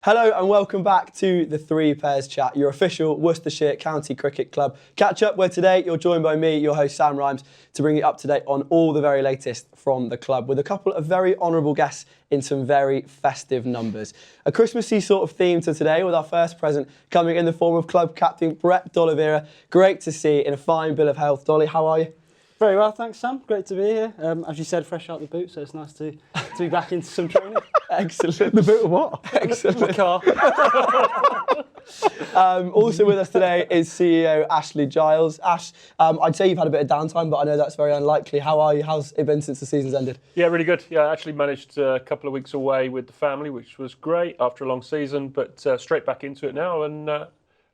Hello and welcome back to the Three Pears Chat, your official Worcestershire County Cricket Club catch-up, where today you're joined by me, your host Sam Rhymes, to bring you up to date on all the very latest from the club, with a couple of very honourable guests in some very festive numbers. A Christmassy sort of theme to today, with our first present coming in the form of club captain Brett D'Oliveira. Great to see in a fine bill of health. Dolly, how are you? Very well, thanks Sam. Great to be here. As you said, fresh out the boot, so it's nice to be back into some training. Excellent. The boot of what? Excellent. The car. Also with us today is CEO Ashley Giles. Ash, I'd say you've had a bit of downtime, but I know that's very unlikely. How are you? How's it been since the season's ended? Yeah, really good. Yeah, I actually managed a couple of weeks away with the family, which was great after a long season, but straight back into it now and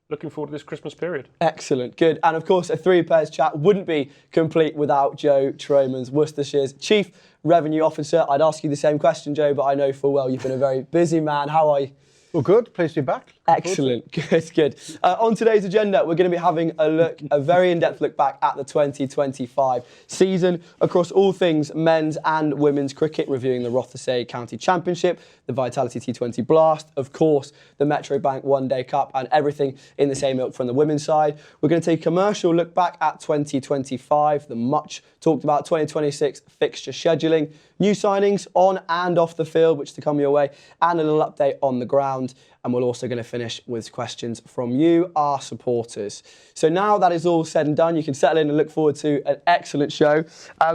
looking forward to this Christmas period. Excellent, good. And of course, a Three Pears Chat wouldn't be complete without Joe Tromans, Worcestershire's Chief Revenue Officer. I'd ask you the same question, Joe, but I know full well you've been a very busy man. How are you? Well, good. Pleased to be back. Excellent, good. On today's agenda, we're going to be having a very in-depth look back at the 2025 season across all things men's and women's cricket, reviewing the Worcestershire County Championship, the Vitality T20 Blast, of course, the Metro Bank One Day Cup, and everything in the same ilk from the women's side. We're going to take a commercial look back at 2025, the much talked about 2026 fixture scheduling, new signings on and off the field, which to come your way, and a little update on the ground. And we're also going to finish with questions from you, our supporters. So now that is all said and done, you can settle in and look forward to an excellent show.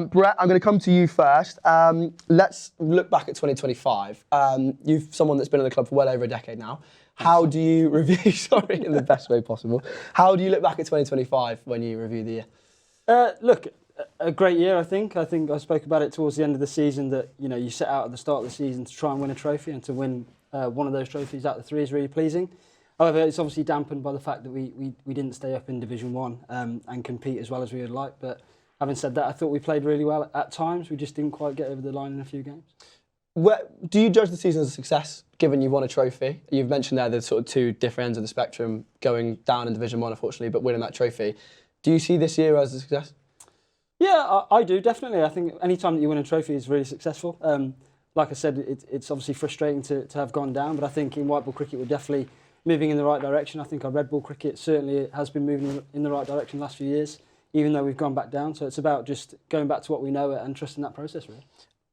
Brett, I'm going to come to you first. Let's look back at 2025. You're someone that's been in the club for well over a decade now. How do you review, sorry, in the best way possible, how do you look back at 2025 when you review the year? Look, a great year, I think. I spoke about it towards the end of the season that, you know, you set out at the start of the season to try and win a trophy, and to win one of those trophies out of the three is really pleasing. However, it's obviously dampened by the fact that we didn't stay up in Division 1 and compete as well as we would like. But having said that, I thought we played really well at times. We just didn't quite get over the line in a few games. Do you judge the season as a success, given you've won a trophy? You've mentioned there the sort of two different ends of the spectrum, going down in Division 1, unfortunately, but winning that trophy. Do you see this year as a success? Yeah, I do, definitely. I think any time that you win a trophy is really successful. Like I said, it's obviously frustrating to have gone down, but I think in white ball cricket we're definitely moving in the right direction. I think our red ball cricket certainly has been moving in the right direction the last few years, even though we've gone back down. So it's about just going back to what we know and trusting that process, really.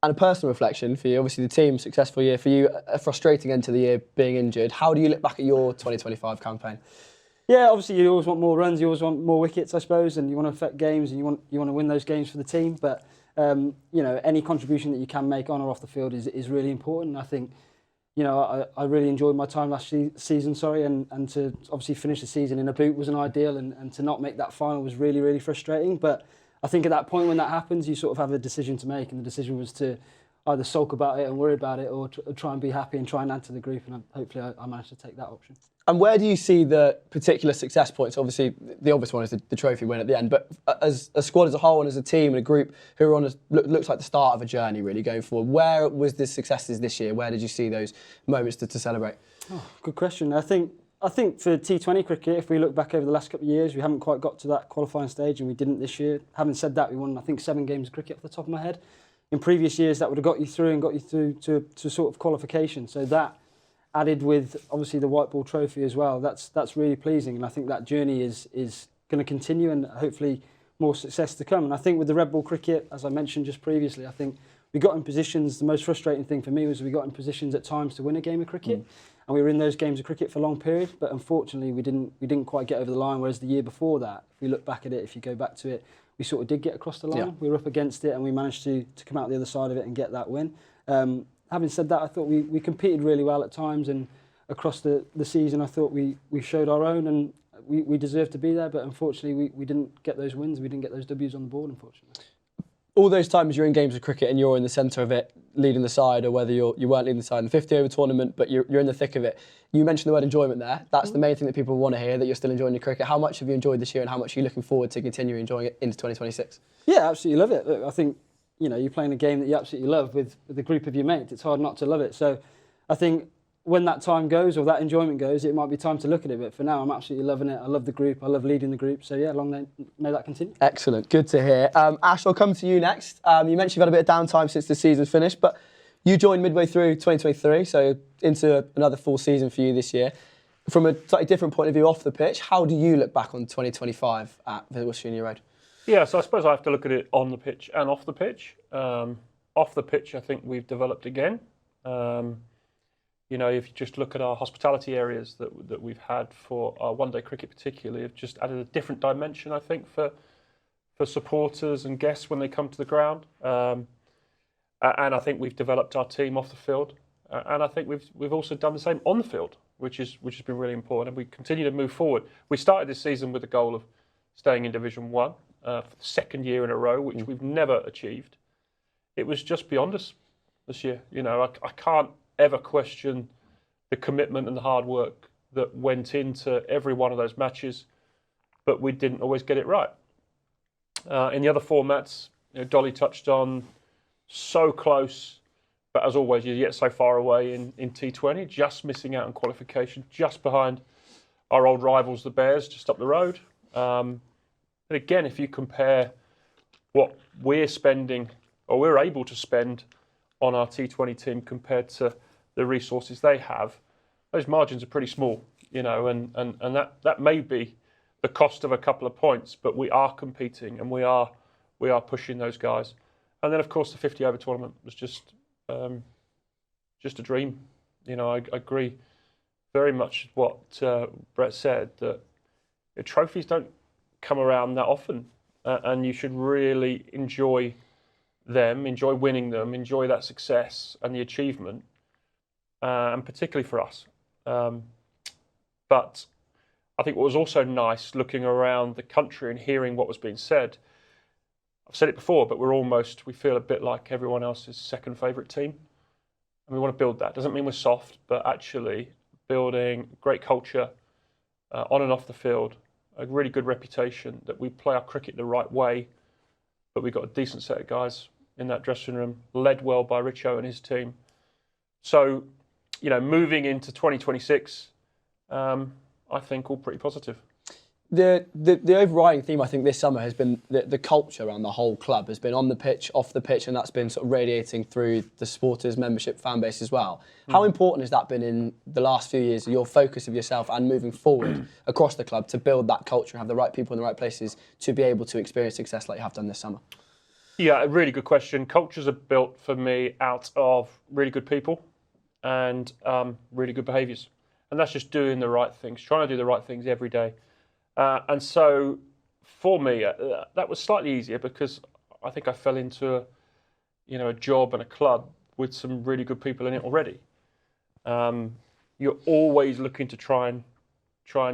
And a personal reflection for you, obviously the team, successful year for you, a frustrating end to the year being injured. How do you look back at your 2025 campaign? Yeah, obviously you always want more runs, you always want more wickets, I suppose, and you want to affect games and you want to win those games for the team. But you know, any contribution that you can make on or off the field is really important. And I think, you know, I really enjoyed my time last season, and to obviously finish the season in a boot wasn't ideal, and to not make that final was really, really frustrating. But I think at that point when that happens, you sort of have a decision to make, and the decision was to either sulk about it and worry about it, or try and be happy and try and add to the group, and hopefully I managed to take that option. And where do you see the particular success points? Obviously, the obvious one is the trophy win at the end, but as a squad as a whole and as a team and a group who are on looks like the start of a journey really going forward, where was the successes this year? Where did you see those moments to celebrate? Oh, good question. I think for T20 cricket, if we look back over the last couple of years, we haven't quite got to that qualifying stage, and we didn't this year. Having said that, we won, I think, 7 games of cricket off the top of my head. In previous years, that would have got you through to sort of qualification. So that, added with obviously the white ball trophy as well, that's really pleasing, and I think that journey is going to continue, and hopefully more success to come. And I think with the red ball cricket, as I mentioned just previously, I think we got in positions. The most frustrating thing for me was we got in positions at times to win a game of cricket, and we were in those games of cricket for a long period. But unfortunately, we didn't quite get over the line. Whereas the year before that, if we look back at it, if you go back to it, we sort of did get across the line. Yeah. We were up against it, and we managed to come out the other side of it and get that win. Having said that, I thought we competed really well at times, and across the season I thought we showed our own, and we deserved to be there, but unfortunately we didn't get those wins, we didn't get those W's on the board, unfortunately. All those times you're in games of cricket and you're in the centre of it, leading the side, or whether you weren't leading the side in the 50 over tournament, but you're in the thick of it. You mentioned the word enjoyment there. That's the main thing that people want to hear, that you're still enjoying your cricket. How much have you enjoyed this year, and how much are you looking forward to continue enjoying it into 2026? Yeah, absolutely love it. Look, I think, you know, you're playing a game that you absolutely love with a group of your mates. It's hard not to love it. So I think when that time goes, or that enjoyment goes, it might be time to look at it. But for now, I'm absolutely loving it. I love the group. I love leading the group. So yeah, may that continue. Excellent. Good to hear. Ash, I'll come to you next. You mentioned you've had a bit of downtime since the season finished, but You joined midway through 2023, so into another full season for you this year. From a slightly different point of view off the pitch, how do you look back on 2025 at Worcestershire Road? Yeah, so I suppose I have to look at it on the pitch and off the pitch. Off the pitch, I think we've developed again. If you just look at our hospitality areas that we've had for our one-day cricket particularly, have just added a different dimension, I think, for supporters and guests when they come to the ground. And I think we've developed our team off the field. And I think we've also done the same on the field, which has been really important. And we continue to move forward. We started this season with the goal of staying in Division 1 for the second year in a row, which we've never achieved. It was just beyond us this year. I can't ever question the commitment and the hard work that went into every one of those matches, but we didn't always get it right. In the other formats, Dolly touched on, so close, but as always, you're yet so far away in T20, just missing out on qualification, just behind our old rivals, the Bears, just up the road. But again, if you compare what we're spending, or we're able to spend on our T20 team compared to the resources they have, those margins are pretty small, and that may be the cost of a couple of points, but we are competing and we are pushing those guys. And then, of course, the 50 over tournament was just a dream. I agree very much with what Brett said, that trophies don't come around that often, and you should really enjoy them, enjoy winning them, enjoy that success and the achievement, and particularly for us. But I think what was also nice, looking around the country and hearing what was being said, I've said it before, but we feel a bit like everyone else's second favourite team. And we want to build that. Doesn't mean we're soft, but actually building great culture on and off the field, a really good reputation, that we play our cricket the right way, but we've got a decent set of guys in that dressing room, led well by Richo and his team. So, moving into 2026, I think all pretty positive. The overriding theme, I think, this summer has been the culture around the whole club has been on the pitch, off the pitch, and that's been sort of radiating through the supporters, membership, fan base as well. How important has that been in the last few years, your focus of yourself and moving forward across the club to build that culture, have the right people in the right places to be able to experience success like you have done this summer? Yeah, a really good question. Cultures are built for me out of really good people and really good behaviours. And that's just doing the right things, trying to do the right things every day. And so for me, that was slightly easier because I think I fell into a job and a club with some really good people in it already. You're always looking to try and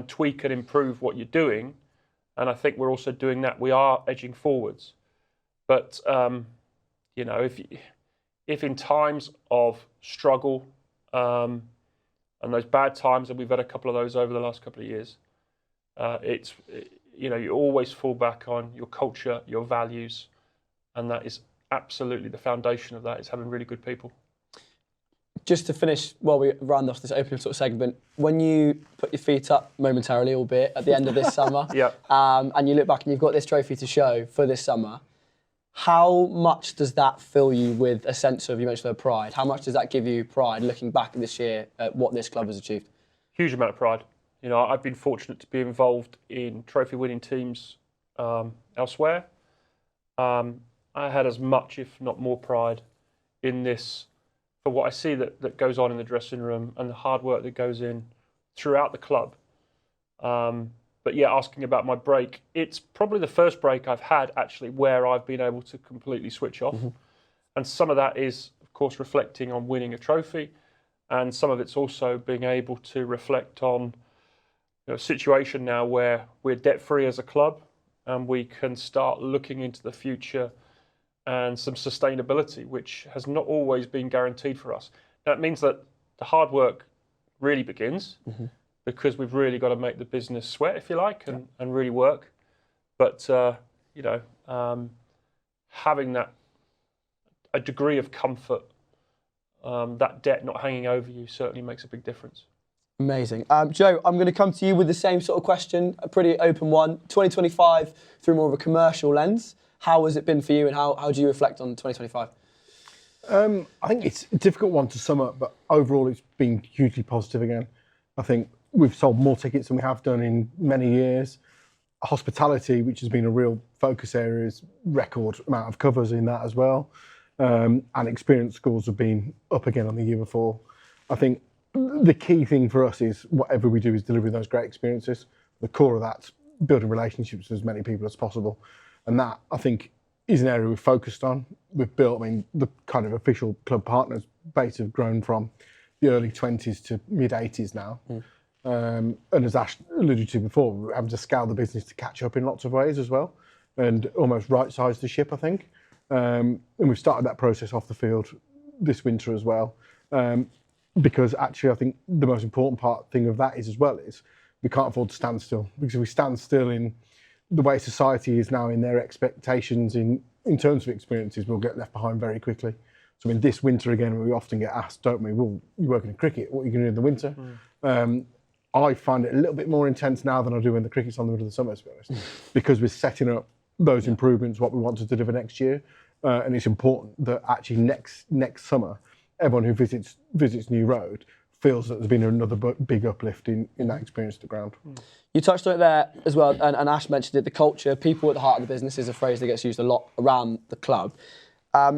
tweak and improve what you're doing. And I think we're also doing that. We are edging forwards. But, if in times of struggle and those bad times, and we've had a couple of those over the last couple of years, you always fall back on your culture, your values, and that is absolutely the foundation of that, is having really good people. Just to finish, while we round off this opening sort of segment, when you put your feet up momentarily, albeit at the end of this summer, and you look back and you've got this trophy to show for this summer, how much does that fill you with a sense of, you mentioned the pride, how much does that give you pride looking back this year at what this club has achieved? Huge amount of pride. I've been fortunate to be involved in trophy-winning teams elsewhere. I had as much, if not more, pride in this for what I see that goes on in the dressing room and the hard work that goes in throughout the club. But yeah, asking about my break, it's probably the first break I've had actually where I've been able to completely switch off. And some of that is, of course, reflecting on winning a trophy, and some of it's also being able to reflect on a situation now where we're debt-free as a club and we can start looking into the future and some sustainability, which has not always been guaranteed for us. That means that the hard work really begins because we've really got to make the business sweat, if you like, and really work. But, having a degree of comfort, that debt not hanging over you certainly makes a big difference. Amazing. Joe, I'm going to come to you with the same sort of question, a pretty open one. 2025 through more of a commercial lens. How has it been for you, and how do you reflect on 2025? I think it's a difficult one to sum up, but overall it's been hugely positive again. I think we've sold more tickets than we have done in many years. Hospitality, which has been a real focus area, is record amount of covers in that as well. And experience scores have been up again on the year before. I think the key thing for us is whatever we do is delivering those great experiences. The core of that's building relationships with as many people as possible. And that, I think, is an area we've focused on. We've built, the kind of official club partners base have grown from the early 20s to mid 80s now. And as Ash alluded to before, we're having to scale the business to catch up in lots of ways as well, and almost right-size the ship, I think. And we've started that process off the field this winter as well, because actually I think the most important thing of that is we can't afford to stand still, because if we stand still in the way society is now in their expectations in terms of experiences, we'll get left behind very quickly. So this winter again, we often get asked, don't we, well, you're working in cricket, what are you going to do in the winter? I find it a little bit more intense now than I do when the cricket's on the middle of the summer, to be honest, because we're setting up those improvements, what we want to deliver next year. And it's important that actually next summer, everyone who visits New Road feels that there's been another big uplift in that experience at the ground. You touched on it there as well, and Ash mentioned it, the culture, people at the heart of the business is a phrase that gets used a lot around the club.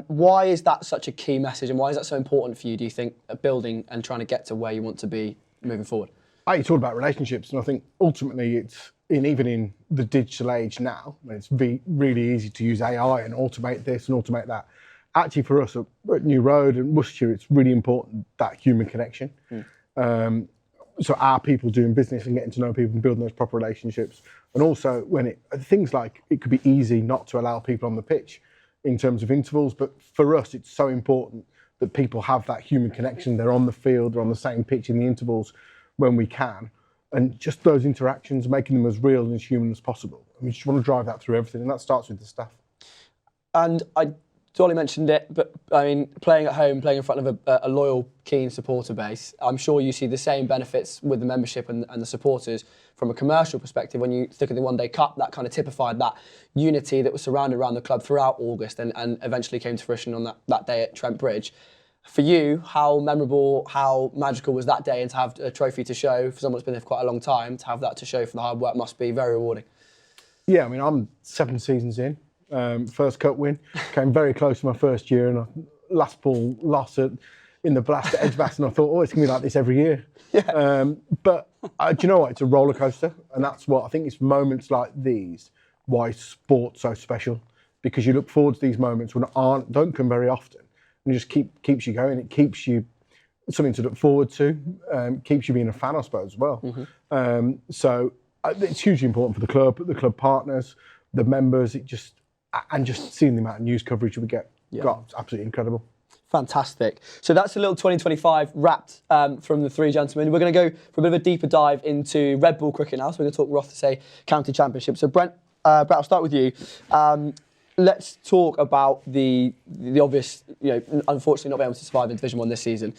Why is that such a key message, and why is that so important for you, do you think, building and trying to get to where you want to be moving forward? It's all about relationships, and I think ultimately even in the digital age now, when it's really easy to use AI and automate this and automate that, actually for us at New Road and Worcestershire, it's really important, that human connection. So our people doing business and getting to know people and building those proper relationships. And also things like it could be easy not to allow people on the pitch in terms of intervals, but for us, it's so important that people have that human connection. They're on the field, they're on the same pitch in the intervals when we can. And just those interactions, making them as real and as human as possible. And we just want to drive that through everything, and that starts with the staff. And Dolly mentioned it, but playing at home, playing in front of a loyal, keen supporter base, I'm sure you see the same benefits with the membership and the supporters from a commercial perspective. When you look at the One Day Cup, that kind of typified that unity that was surrounded around the club throughout August and eventually came to fruition on that day at Trent Bridge. For you, how memorable, how magical was that day, and to have a trophy to show for someone that's been there for quite a long time, to have that to show for the hard work must be very rewarding. Yeah, I'm 7 seasons in. First cup win, came very close to my first year, and last ball loss in the Blast at Edgbaston. I thought, it's going to be like this every year. Yeah. But do you know what? It's a roller coaster, and that's what I think. It's moments like these why sport's so special, because you look forward to these moments when don't come very often, and it just keeps you going. It keeps you something to look forward to. Keeps you being a fan, I suppose, as well. So it's hugely important for the club partners, the members. And just seeing the amount of news coverage we get, got absolutely incredible. Fantastic. So that's a little 2025 wrapped from the three gentlemen. We're going to go for a bit of a deeper dive into red ball cricket now. So we're going to talk Rothesay County Championship. So Brett, I'll start with you. Let's talk about the obvious, unfortunately not being able to survive in Division 1 this season.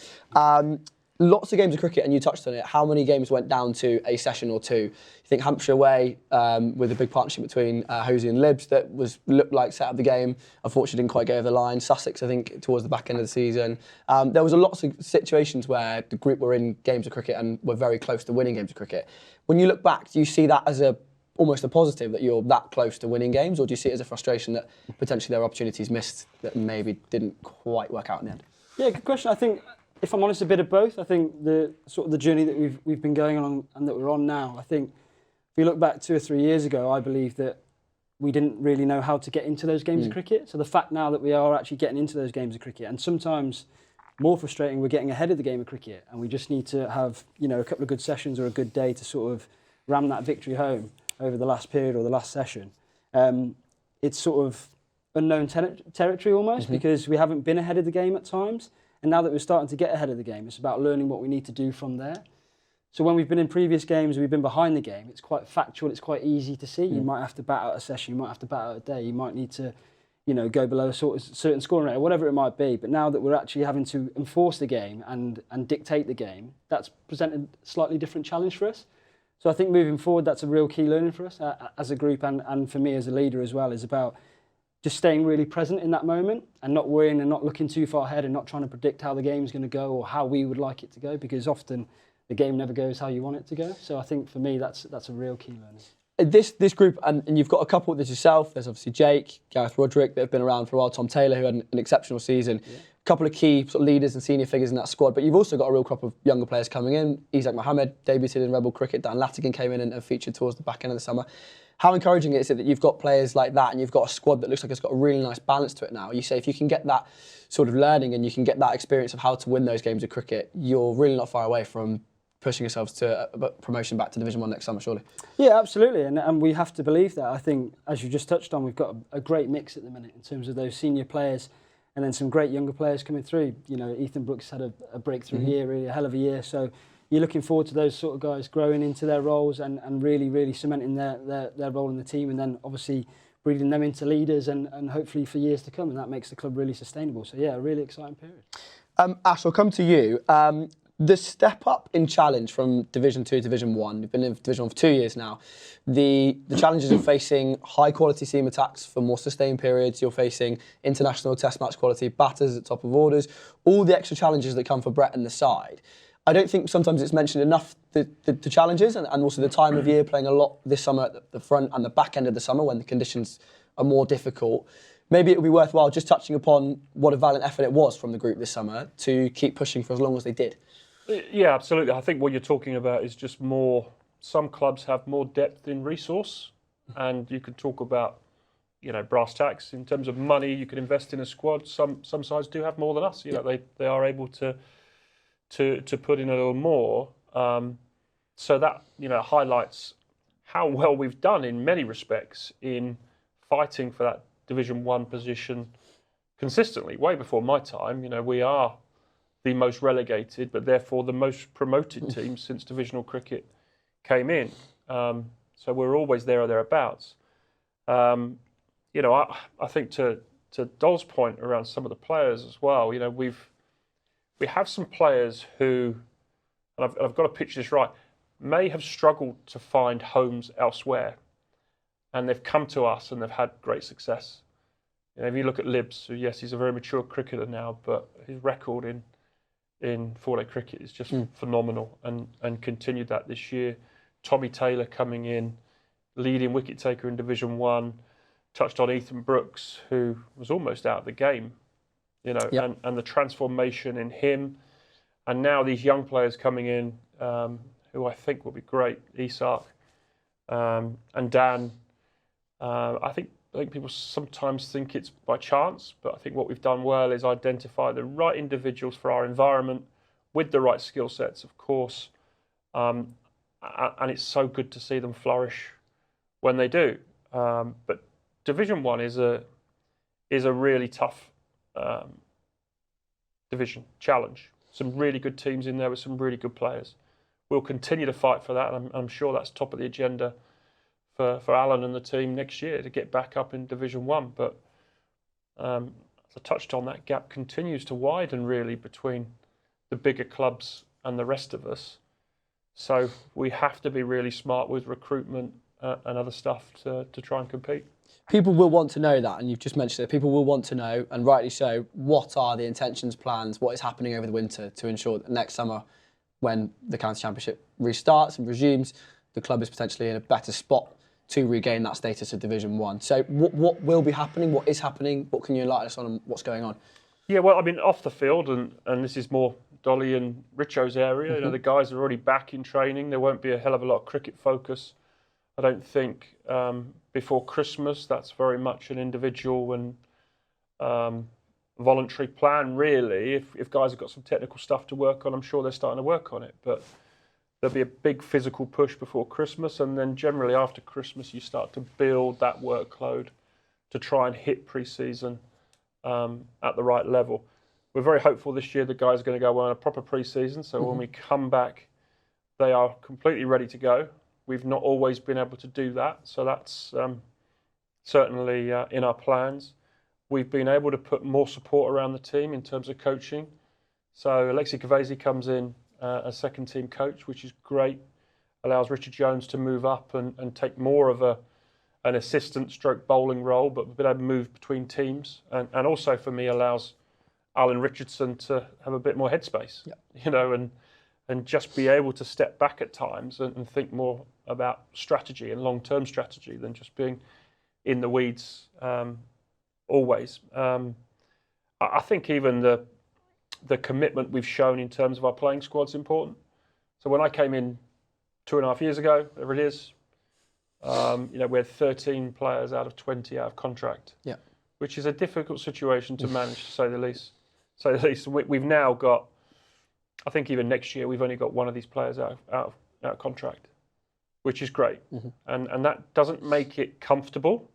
Lots of games of cricket, and you touched on it. How many games went down to a session or two? You think Hampshire away, with a big partnership between Hosey and Libs that looked like set up the game, unfortunately didn't quite get over the line. Sussex, I think, towards the back end of the season. There was lots of situations where the group were in games of cricket and were very close to winning games of cricket. When you look back, do you see that as almost a positive that you're that close to winning games, or do you see it as a frustration that potentially there are opportunities missed that maybe didn't quite work out in the end? Yeah, good question. I think, if I'm honest, a bit of both. I think the journey that we've been going on and that we're on now, I think if we look back 2 or 3 years ago, I believe that we didn't really know how to get into those games of cricket. So the fact now that we are actually getting into those games of cricket, and sometimes more frustrating, we're getting ahead of the game of cricket, and we just need to have a couple of good sessions or a good day to sort of ram that victory home over the last period or the last session. It's sort of unknown territory almost, because we haven't been ahead of the game at times. And now that we're starting to get ahead of the game, it's about learning what we need to do from there. So when we've been in previous games, we've been behind the game, it's quite factual, it's quite easy to see. You might have to bat out a session, you might have to bat out a day, you might need to go below a certain scoring rate, or whatever it might be. But now that we're actually having to enforce the game and dictate the game, that's presented a slightly different challenge for us. So I think moving forward, that's a real key learning for us as a group, and for me as a leader as well, is about just staying really present in that moment and not worrying and not looking too far ahead and not trying to predict how the game's going to go or how we would like it to go, because often the game never goes how you want it to go. So I think for me, that's a real key learning. This group, and you've got a couple, there's yourself, there's obviously Jake, Gareth Roderick, that have been around for a while, Tom Taylor, who had an exceptional season. Yeah. A couple of key sort of leaders and senior figures in that squad, but you've also got a real crop of younger players coming in. Isaac Mohammed debuted in Rebel Cricket, Dan Latigan came in and featured towards the back end of the summer. How encouraging is it that you've got players like that and you've got a squad that looks like it's got a really nice balance to it now? You say if you can get that sort of learning and you can get that experience of how to win those games of cricket, you're really not far away from pushing yourselves to a promotion back to Division 1 next summer, surely? Yeah, absolutely, and we have to believe that. I think, as you just touched on, we've got a great mix at the minute in terms of those senior players and then some great younger players coming through. You know, Ethan Brooks had a breakthrough year, really a hell of a year, so you're looking forward to those sort of guys growing into their roles and really cementing their role in the team, and then obviously breeding them into leaders and hopefully for years to come, and that makes the club really sustainable. So yeah, a really exciting period. Ash, I'll come to you. The step up in challenge from Division 2 to Division 1, you've been in Division 1 for 2 years now. The challenges of facing high quality seam attacks for more sustained periods, you're facing international test match quality batters at top of orders, all the extra challenges that come for Brett and the side. I don't think sometimes it's mentioned enough, the challenges and also the time of year, playing a lot this summer at the front and the back end of the summer when the conditions are more difficult. Maybe it would be worthwhile just touching upon what a valiant effort it was from the group this summer to keep pushing for as long as they did. Yeah, absolutely. I think what you're talking about is just more, some clubs have more depth in resource, and you can talk about, you know, brass tacks in terms of money you can invest in a squad. Some sides do have more than us. You know, they are able to put in a little more. So that, you know, highlights how well we've done in many respects in fighting for that Division 1 position consistently. Way before my time, you know, we are the most relegated, but therefore the most promoted team since divisional cricket came in. So we're always there or thereabouts. You know, I think to Dol's point around some of the players as well, you know, we have some players who, and I've got to pitch this right, may have struggled to find homes elsewhere, and they've come to us and they've had great success. You know, if you look at Libs, who, yes, he's a very mature cricketer now, but his record in four-day cricket is just phenomenal, and continued that this year. Tommy Taylor coming in, leading wicket taker in Division 1, touched on Ethan Brooks, who was almost out of the game, you know, and the transformation in him. And now these young players coming in, who I think will be great, Isak and Dan. I think people sometimes think it's by chance, but I think what we've done well is identify the right individuals for our environment with the right skill sets, of course. And it's so good to see them flourish when they do. But Division 1 is a really tough division challenge. Some really good teams in there with some really good players. We'll continue to fight for that, and I'm sure that's top of the agenda for Alan and the team next year to get back up in Division 1. But as I touched on, that gap continues to widen really between the bigger clubs and the rest of us. So we have to be really smart with recruitment and other stuff to try and compete. People will want to know that, and you've just mentioned it, people will want to know, and rightly so, what are the intentions, plans, what is happening over the winter to ensure that next summer, when the County Championship restarts and resumes, the club is potentially in a better spot to regain that status of Division 1. So what will be happening, what is happening, what can you enlighten us on what's going on? Yeah, well, I mean, off the field, and this is more Dolly and Richo's area, you know, the guys are already back in training. There won't be a hell of a lot of cricket focus, I don't think, before Christmas. That's very much an individual and voluntary plan, really. If guys have got some technical stuff to work on, I'm sure they're starting to work on it. But there'll be a big physical push before Christmas, and then generally after Christmas you start to build that workload to try and hit pre-season at the right level. We're very hopeful this year the guys are going to go on a proper pre-season, so when we come back they are completely ready to go. We've not always been able to do that, so that's certainly in our plans. We've been able to put more support around the team in terms of coaching. So Alexi Kavesi comes in as second team coach, which is great. Allows Richard Jones to move up and take more of a an assistant stroke bowling role, but been able to move between teams, and also for me allows Alan Richardson to have a bit more headspace, and just be able to step back at times and think more about strategy and long-term strategy than just being in the weeds always. I think even the commitment we've shown in terms of our playing squad is important. So when I came in 2.5 years ago, whatever it is, we had 13 players out of 20 out of contract, which is a difficult situation to manage, to say the least. We've now got, I think even next year, we've only got one of these players out of contract, which is great. And that doesn't make it comfortable.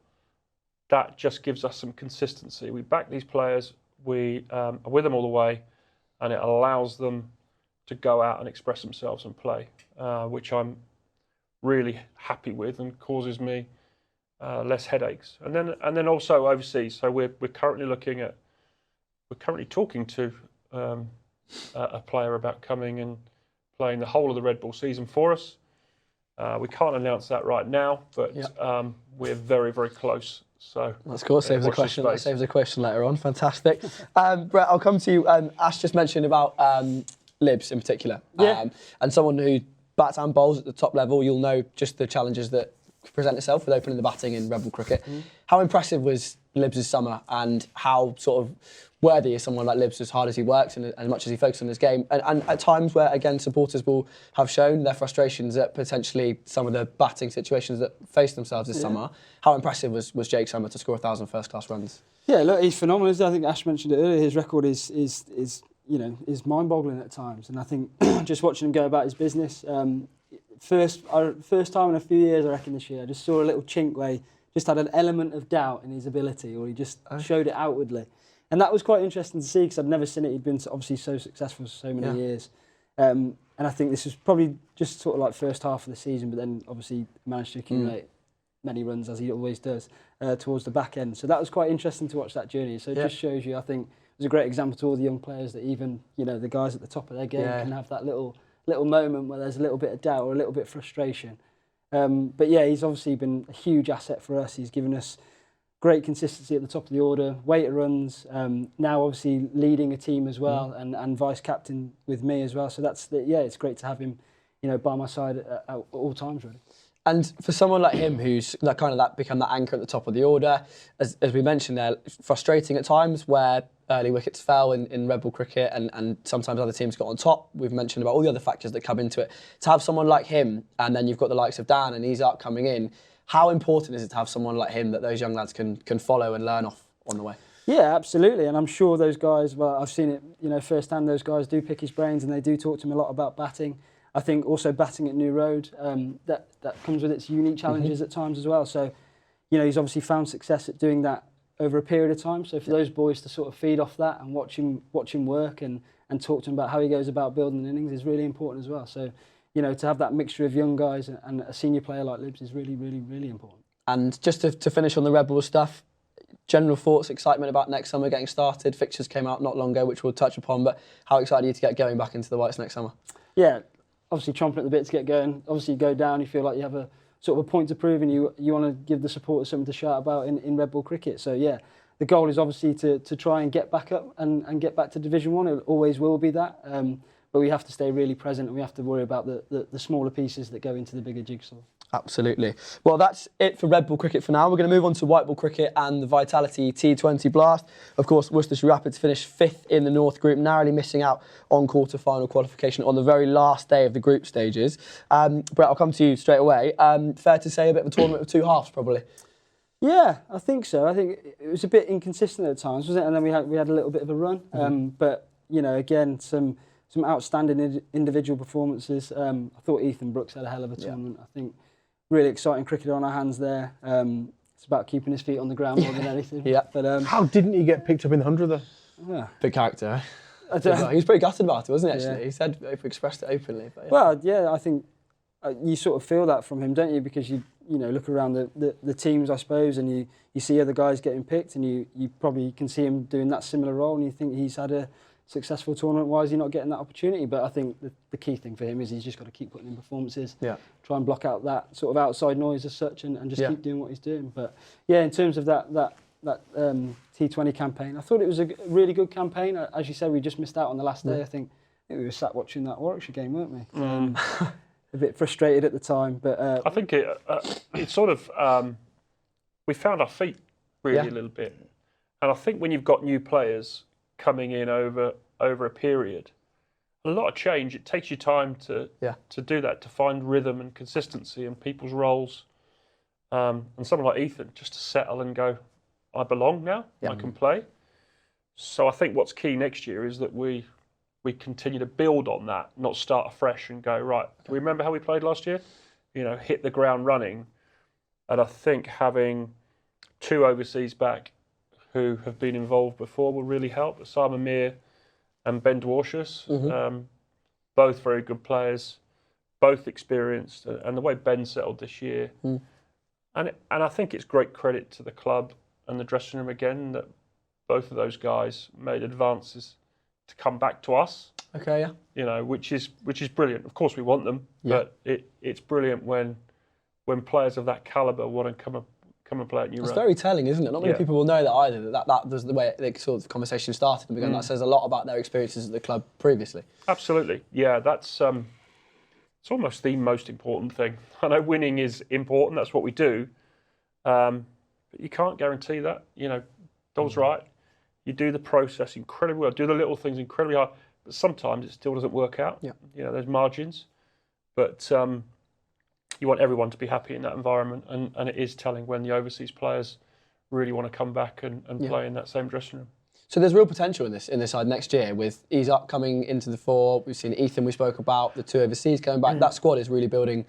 That just gives us some consistency. We back these players, we are with them all the way, and it allows them to go out and express themselves and play, which I'm really happy with and causes me less headaches. And then also overseas. So we're currently talking to a player about coming and playing the whole of the Red Bull season for us. We can't announce that right now, but we're very, very close. So that's cool. Saves a question. That saves a question later on. Fantastic. Brett, I'll come to you. Ash just mentioned about Libs in particular, and someone who bats and bowls at the top level. You'll know just the challenges that present itself with opening the batting in Red Bull cricket. How impressive was Libs' summer, and how sort of worthy is someone like Libs, as hard as he works and as much as he focuses on his game, and at times where, again, supporters will have shown their frustrations at potentially some of the batting situations that faced themselves this summer. How impressive was Jake's summer to score 1,000 first-class runs? Yeah, look, he's phenomenal. I think Ash mentioned it earlier. His record is mind-boggling at times, and I think just watching him go about his business. First time in a few years, I reckon, this year, I just saw a little chink where he just had an element of doubt in his ability, or he just showed it outwardly. And that was quite interesting to see, because I'd never seen it. He'd been obviously so successful for so many years. And I think this was probably just sort of like first half of the season, but then obviously managed to accumulate many runs, as he always does, towards the back end. So that was quite interesting to watch that journey. So it just shows you, I think, it was a great example to all the young players that even, the guys at the top of their game can have that little moment where there's a little bit of doubt or a little bit of frustration. But yeah, he's obviously been a huge asset for us. He's given us great consistency at the top of the order, weight runs, now obviously leading a team as well, and vice captain with me as well. So it's great to have him, by my side at all times, really. And for someone like him, who's become that anchor at the top of the order, as we mentioned there, frustrating at times where early wickets fell in Red Bull cricket, and sometimes other teams got on top. We've mentioned about all the other factors that come into it. To have someone like him, and then you've got the likes of Dan, and he's up coming in. How important is it to have someone like him that those young lads can follow and learn off on the way? Yeah, absolutely. And I'm sure those guys, well, I've seen it, firsthand, those guys do pick his brains, and they do talk to him a lot about batting. I think also batting at New Road, that comes with its unique challenges at times as well. So, he's obviously found success at doing that over a period of time. So for those boys to sort of feed off that and watch him work and talk to him about how he goes about building innings is really important as well. So, to have that mixture of young guys and a senior player like Libs is really, really, really important. And just to finish on the Red Bull stuff, general thoughts, excitement about next summer getting started. Fixtures came out not long ago, which we'll touch upon, but how excited are you to get going back into the Whites next summer? Yeah, obviously chomping at the bit to get going. Obviously you go down, you feel like you have a sort of a point to prove, and you want to give the supporters something to shout about in Red Bull cricket. So yeah, the goal is obviously to try and get back up and get back to Division 1. It always will be that. But we have to stay really present, and we have to worry about the smaller pieces that go into the bigger jigsaw. Absolutely. Well, that's it for Red Bull cricket for now. We're going to move on to white ball cricket and the Vitality T20 Blast. Of course, Worcestershire Rapids finished 5th in the North Group, narrowly missing out on quarter-final qualification on the very last day of the group stages. Brett, I'll come to you straight away. Fair to say a bit of a tournament of two halves, probably. Yeah, I think so. I think it was a bit inconsistent at times, wasn't it? And then we had a little bit of a run. But, again, some outstanding individual performances. I thought Ethan Brooks had a hell of a tournament. I think really exciting cricketer on our hands there. It's about keeping his feet on the ground more than anything. But how didn't he get picked up in the 100th? Yeah. Big character. He was pretty gutted about it, wasn't he, actually? He said, if we expressed it openly. But Well, yeah, I think you sort of feel that from him, don't you? Because you look around the teams, I suppose, and you see other guys getting picked, and you probably can see him doing that similar role, and you think he's had a successful tournament. Why is he not getting that opportunity? But I think the key thing for him is he's just got to keep putting in performances, try and block out that sort of outside noise as such, and just keep doing what he's doing. But yeah, in terms of that T20 campaign, I thought it was a really good campaign. As you said, we just missed out on the last day. I think we were sat watching that Warwickshire game, weren't we? A bit frustrated at the time, but I think it sort of we found our feet really a little bit, and I think when you've got new players coming in over a period, a lot of change. It takes you time to do that, to find rhythm and consistency in people's roles, and someone like Ethan just to settle and go, I belong now. I can play. So I think what's key next year is that we continue to build on that, not start afresh and go, right, do we remember how we played last year? You know, hit the ground running. And I think having 2 overseas back who have been involved before will really help. Osama Mir and Ben Dwarshus, both very good players, both experienced. And the way Ben settled this year. And I think it's great credit to the club and the dressing room again that both of those guys made advances to come back to us. Okay, yeah. You know, which is brilliant. Of course, we want them, but it's brilliant when players of that calibre want to come and play at New Road. It's very telling, isn't it? Not many people will know that either. That was the way the sort of conversation started. And that says a lot about their experiences at the club previously. Absolutely, yeah. That's it's almost the most important thing. I know winning is important. That's what we do, but you can't guarantee that. You know, Dole's right. You do the process incredibly well, do the little things incredibly hard, but sometimes it still doesn't work out. You know, there's margins. But you want everyone to be happy in that environment, and it is telling when the overseas players really want to come back and play in that same dressing room. So there's real potential in this side next year with Isak coming into the fore. We've seen Ethan, we spoke about, the 2 overseas coming back. That squad is really building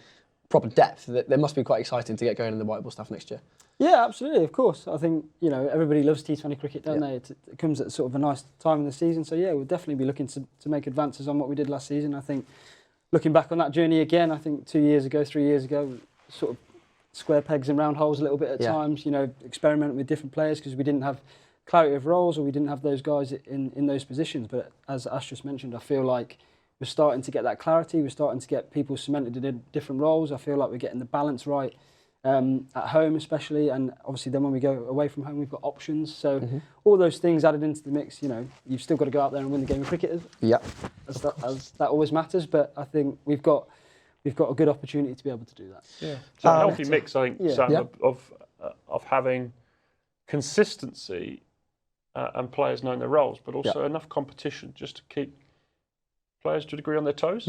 proper depth. They must be quite exciting to get going in the white ball stuff next year. Yeah, absolutely, of course. I think, you know, everybody loves T20 cricket, don't they? It comes at sort of a nice time in the season. So, yeah, we'll definitely be looking to make advances on what we did last season. I think, looking back on that journey again, I think 2 years ago, 3 years ago, sort of square pegs and round holes a little bit at times, you know, experimenting with different players because we didn't have clarity of roles or we didn't have those guys in those positions. But as Ash just mentioned, I feel like we're starting to get that clarity. We're starting to get people cemented in different roles. I feel like we're getting the balance right. At home especially, and obviously then when we go away from home we've got options, so all those things added into the mix. You know, you've still got to go out there and win the game of cricket, as that always matters, but I think we've got a good opportunity to be able to do that. So a healthy mix, I think, Sam, of having consistency and players knowing their roles, but also enough competition just to keep players to a degree on their toes.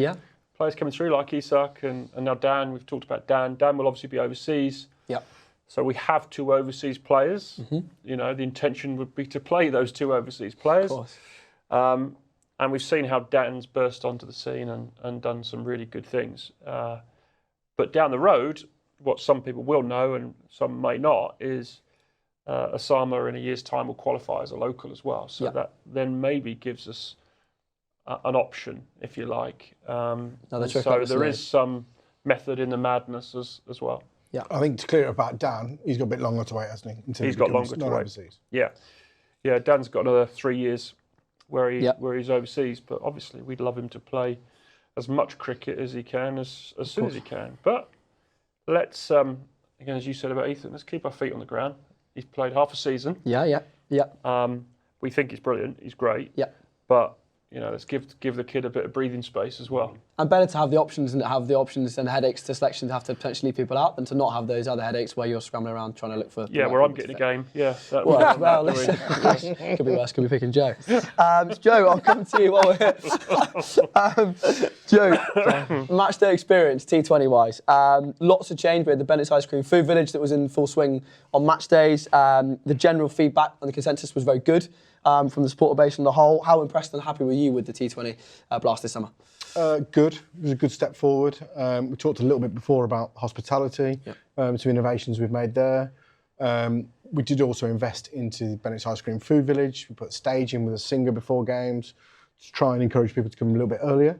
Players coming through like Isak and now Dan. We've talked about Dan. Dan will obviously be overseas. So we have 2 overseas players. You know, the intention would be to play those 2 overseas players. Of course. And we've seen how Dan's burst onto the scene and done some really good things. But down the road, what some people will know and some may not is Osama in a year's time will qualify as a local as well. So that then maybe gives us an option, if you like. So there is some method in the madness as well. I think to clear about Dan, he's got a bit longer to wait, hasn't he? He's got longer to wait. Overseas. Yeah, Dan's got another 3 years where he's overseas, but obviously we'd love him to play as much cricket as he can, as soon as he can. But let's, again, as you said about Ethan, let's keep our feet on the ground. He's played half a season. We think he's brilliant. He's great. But you know, let's give the kid a bit of breathing space as well. And better to have the options and the headaches to selection to have to potentially leave people out than to not have those other headaches where you're scrambling around trying to look for. Yeah, where I'm getting a game. Yeah. Well, listen, could be worse. Could be picking Joe. Joe, I'll come to you while we're here. Joe, match day experience, T20 wise. Lots of change. We had the Bennett's Ice Cream Food Village that was in full swing on match days. The general feedback and the consensus was very good. From the supporter base on the whole. How impressed and happy were you with the T20 Blast this summer? Good. It was a good step forward. We talked a little bit before about hospitality, some innovations we've made there. We did also invest into the Bennett's Ice Cream Food Village. We put stage in with a singer before games to try and encourage people to come a little bit earlier.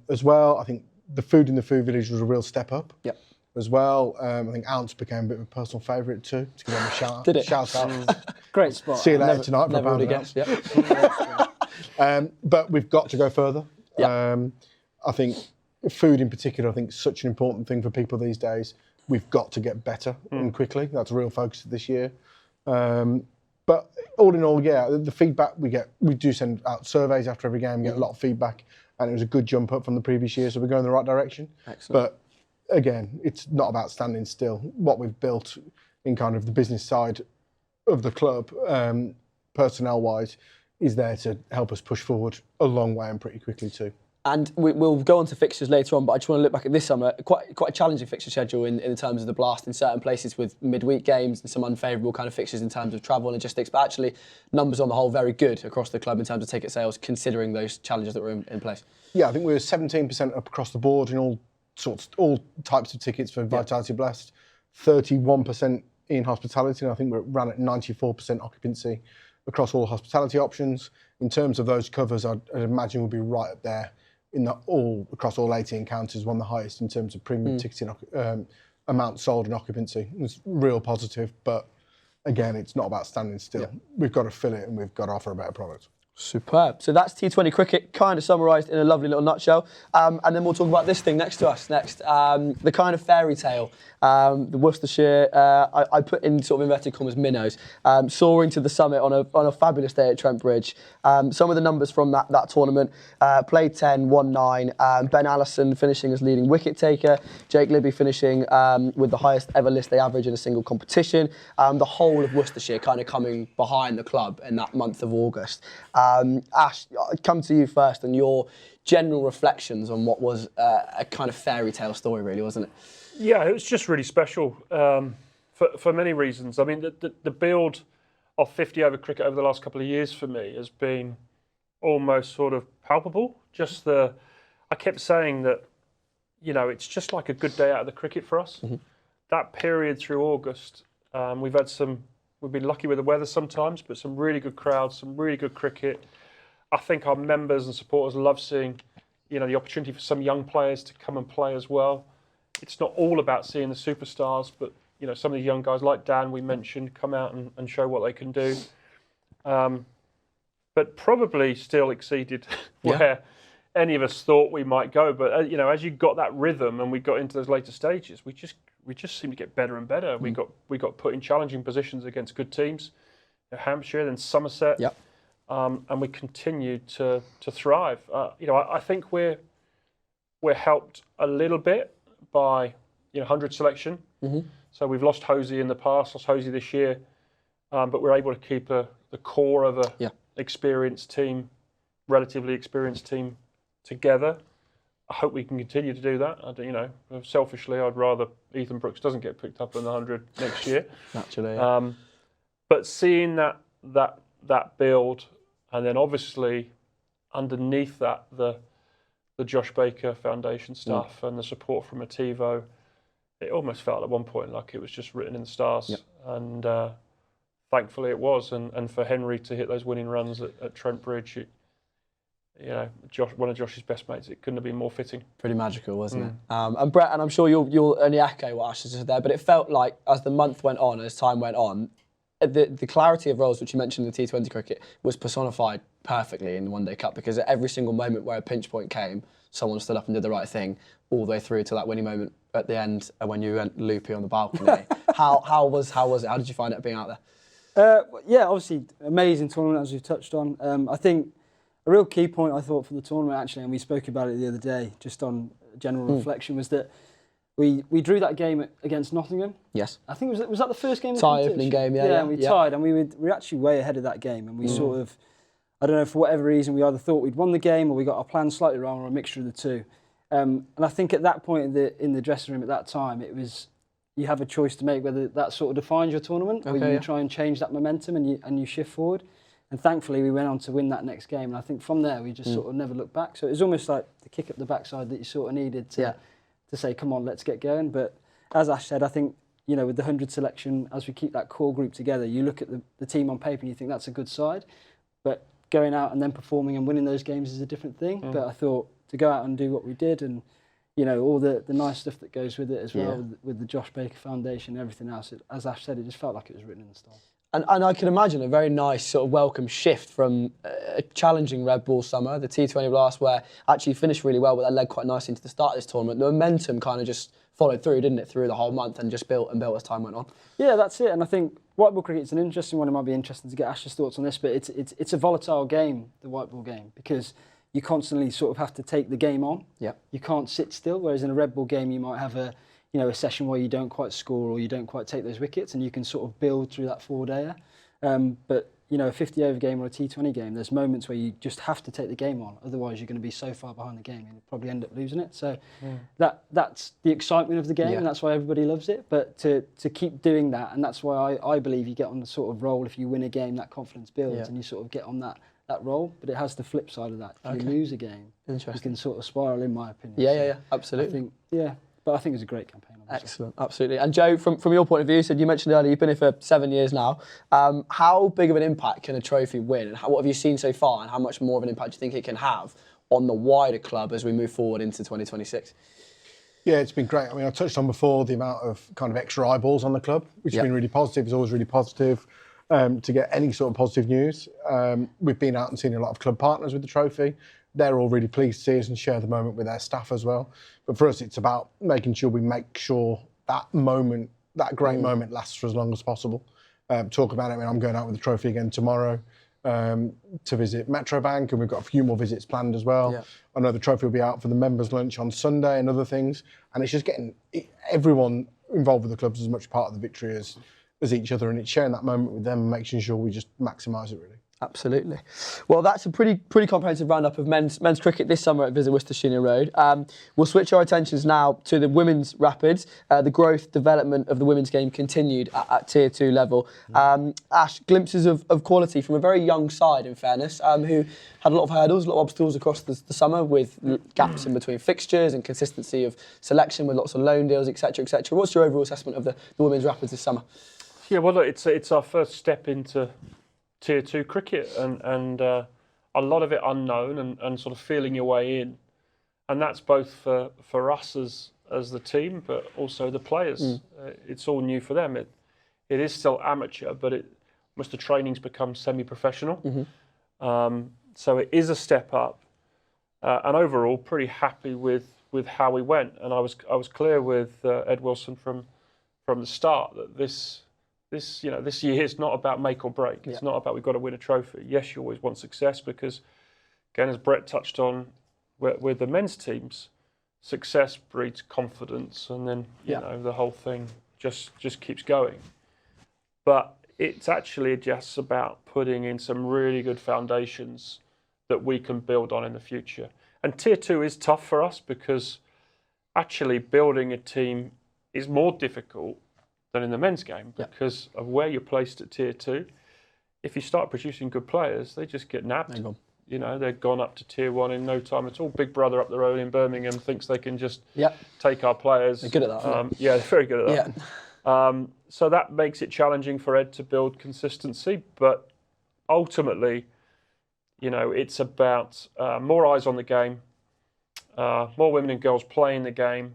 As well, I think the food in the Food Village was a real step up. As well, I think Ounce became a bit of a personal favourite too. To give them a shout. Did it? Shout out. Great spot. See you later tonight for a pound of But we've got to go further. Yeah. I think food in particular, I think is such an important thing for people these days. We've got to get better and quickly. That's a real focus this year. But all in all, yeah, the feedback we get, we do send out surveys after every game, we get a lot of feedback, and it was a good jump up from the previous year, so we're going in the right direction. Excellent. But again, it's not about standing still. What we've built in kind of the business side of the club, personnel-wise, is there to help us push forward a long way and pretty quickly too. And we'll go on to fixtures later on, but I just want to look back at this summer. Quite a challenging fixture schedule in terms of the Blast in certain places with midweek games and some unfavourable kind of fixtures in terms of travel and logistics. But actually, numbers on the whole very good across the club in terms of ticket sales, considering those challenges that were in place. Yeah, I think we were 17% up across the board in all types of tickets for Vitality Blast, 31% in hospitality, and I think we ran at 94% occupancy across all hospitality options. In terms of those covers, I'd imagine we'll be right up there across all 18 counties, one of the highest in terms of premium ticketing amount sold and occupancy. It's real positive, but again, it's not about standing still. Yeah. We've got to fill it and we've got to offer a better product. Superb. So that's T20 cricket, kind of summarised in a lovely little nutshell. And then we'll talk about this thing next to us next. The kind of fairy tale, the Worcestershire, I put in sort of inverted commas, minnows, soaring to the summit on a fabulous day at Trent Bridge. Some of the numbers from that tournament, played 10, won 9, Ben Allison finishing as leading wicket taker, Jake Libby finishing with the highest ever list day average in a single competition. The whole of Worcestershire kind of coming behind the club in that month of August. Ash, I'll come to you first and your general reflections on what was a kind of fairy tale story, really, wasn't it? Yeah, it was just really special for many reasons. I mean, the build of 50 over cricket over the last couple of years for me has been almost sort of palpable. I kept saying that, you know, it's just like a good day out of the cricket for us. Mm-hmm. That period through August, we've been lucky with the weather sometimes, but some really good crowds, some really good cricket. I think our members and supporters love seeing, you know, the opportunity for some young players to come and play as well. It's not all about seeing the superstars, but, you know, some of the young guys like Dan we mentioned come out and show what they can do. But probably still exceeded where any of us thought we might go. But, you know, as you got that rhythm and we got into those later stages, we just seemed to get better and better. We got put in challenging positions against good teams, Hampshire, then Somerset, and we continued to thrive. You know, I think we're helped a little bit by 100 selection. Mm-hmm. So we've lost Hosey in the past, lost Hosey this year, but we're able to keep the core of a experienced team, relatively experienced team together. I hope we can continue to do that. Selfishly, I'd rather Ethan Brooks doesn't get picked up in the 100 next year. Naturally. But seeing that build, and then obviously underneath that the Josh Baker Foundation stuff and the support from Ativo, it almost felt at one point like it was just written in the stars. Yep. And thankfully it was. And for Henry to hit those winning runs at Trent Bridge, one of Josh's best mates, it couldn't have been more fitting. Pretty magical, wasn't it? And Brett, and I'm sure you'll only echo what Ash has said there, but it felt like as the month went on, as time went on, the clarity of roles, which you mentioned in the T20 cricket, was personified perfectly in the One Day Cup, because at every single moment where a pinch point came, someone stood up and did the right thing, all the way through to that winning moment at the end when you went loopy on the balcony. How was it? How did you find it being out there? Obviously amazing tournament, as we've touched on. I think a real key point I thought for the tournament, actually, and we spoke about it the other day, just on general reflection, was that we drew that game against Nottingham. Yes. I think was that the first game? Tie opening game, yeah. And we tied, and we were actually way ahead of that game, and we sort of, I don't know, for whatever reason, we either thought we'd won the game or we got our plan slightly wrong, or a mixture of the two. And I think at that point in the dressing room at that time, it was, you have a choice to make whether that sort of defines your tournament, or you try and change that momentum and you shift forward. And thankfully, we went on to win that next game. And I think from there, we just sort of never looked back. So it was almost like the kick up the backside that you sort of needed to say, come on, let's get going. But as Ash said, I think, with the 100 selection, as we keep that core group together, you look at the team on paper and you think that's a good side. But going out and then performing and winning those games is a different thing. But I thought to go out and do what we did, and all the nice stuff that goes with it as well, with the Josh Baker Foundation and everything else, as Ash said, it just felt like it was written in the stars. And I can imagine a very nice sort of welcome shift from a challenging red ball summer, the T20 Blast, where actually finished really well, but that led quite nicely into the start of this tournament. The momentum kind of just followed through, didn't it, through the whole month and just built and built as time went on. Yeah, that's it. And I think white ball cricket's an interesting one. It might be interesting to get Ash's thoughts on this, but it's a volatile game, the white ball game, because you constantly sort of have to take the game on. Yeah. You can't sit still, whereas in a red ball game you might have a session where you don't quite score or you don't quite take those wickets, and you can sort of build through that forward-dayer. But a 50-over game or a T20 game, there's moments where you just have to take the game on. Otherwise, you're going to be so far behind the game, you'll probably end up losing it. So that's the excitement of the game, and that's why everybody loves it. But to keep doing that, and that's why I believe you get on the sort of roll. If you win a game, that confidence builds, and you sort of get on that roll. But it has the flip side of that. If you lose a game, you can sort of spiral, in my opinion. Yeah, absolutely. But I think it was a great campaign. Obviously. Excellent, absolutely. And Joe, from your point of view, you mentioned earlier you've been here for 7 years now. How big of an impact can a trophy win, and what have you seen so far, and how much more of an impact do you think it can have on the wider club as we move forward into 2026? Yeah, it's been great. I mean, I touched on before the amount of kind of extra eyeballs on the club, which has been really positive. It's always really positive to get any sort of positive news. We've been out and seen a lot of club partners with the trophy. They're all really pleased to see us and share the moment with their staff as well. But for us, it's about making sure we make sure that moment, that great moment, lasts for as long as possible. Talk about it. I mean, I'm going out with the trophy again tomorrow to visit Metrobank, and we've got a few more visits planned as well. Yeah. I know the trophy will be out for the members' lunch on Sunday and other things. And it's just getting everyone involved with the clubs as much part of the victory as each other, and it's sharing that moment with them and making sure we just maximise it, really. Absolutely. Well, that's a pretty comprehensive roundup of men's cricket this summer at Visit Worcestershire Road. We'll switch our attentions now to the women's Rapids. The growth, development of the women's game continued at Tier 2 level. Ash, glimpses of quality from a very young side, in fairness, who had a lot of hurdles, a lot of obstacles across the summer, with gaps in between fixtures and consistency of selection with lots of loan deals, etc., etc. What's your overall assessment of the women's Rapids this summer? Yeah, well, look, it's our first step into Tier 2 cricket, and a lot of it unknown and sort of feeling your way in, and that's both for us as the team, but also the players. It's all new for them. It is still amateur, but most of the training's become semi-professional. So it is a step up, and overall pretty happy with how we went. And I was clear with Ed Wilson from the start that this year is not about make or break. It's not about we've got to win a trophy. Yes, you always want success because, again, as Brett touched on with the men's teams, success breeds confidence, and then the whole thing just keeps going. But it's actually just about putting in some really good foundations that we can build on in the future. And Tier 2 is tough for us because actually building a team is more difficult than in the men's game because of where you're placed at Tier 2. If you start producing good players, they just get nabbed. They're gone up to Tier 1 in no time at all. Big Brother up the road in Birmingham thinks they can just take our players. They're good at that. They're very good at that. So that makes it challenging for Ed to build consistency. But ultimately, it's about more eyes on the game, more women and girls playing the game,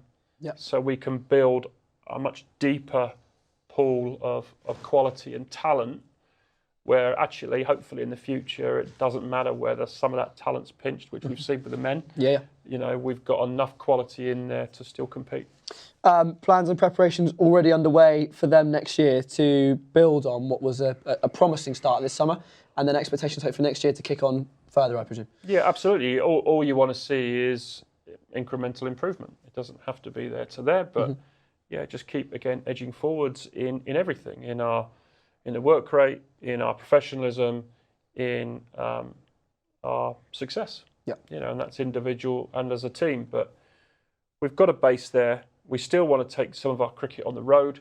so we can build a much deeper pool of quality and talent, where actually, hopefully in the future, it doesn't matter whether some of that talent's pinched, which we've seen with the men. We've got enough quality in there to still compete. Plans and preparations already underway for them next year to build on what was a promising start this summer, and then expectations hopefully next year to kick on further, I presume. Yeah, absolutely. All you want to see is incremental improvement. It doesn't have to be there to there, but just keep again edging forwards in everything, in the work rate, in our professionalism, in our success. And that's individual and as a team. But we've got a base there. We still want to take some of our cricket on the road.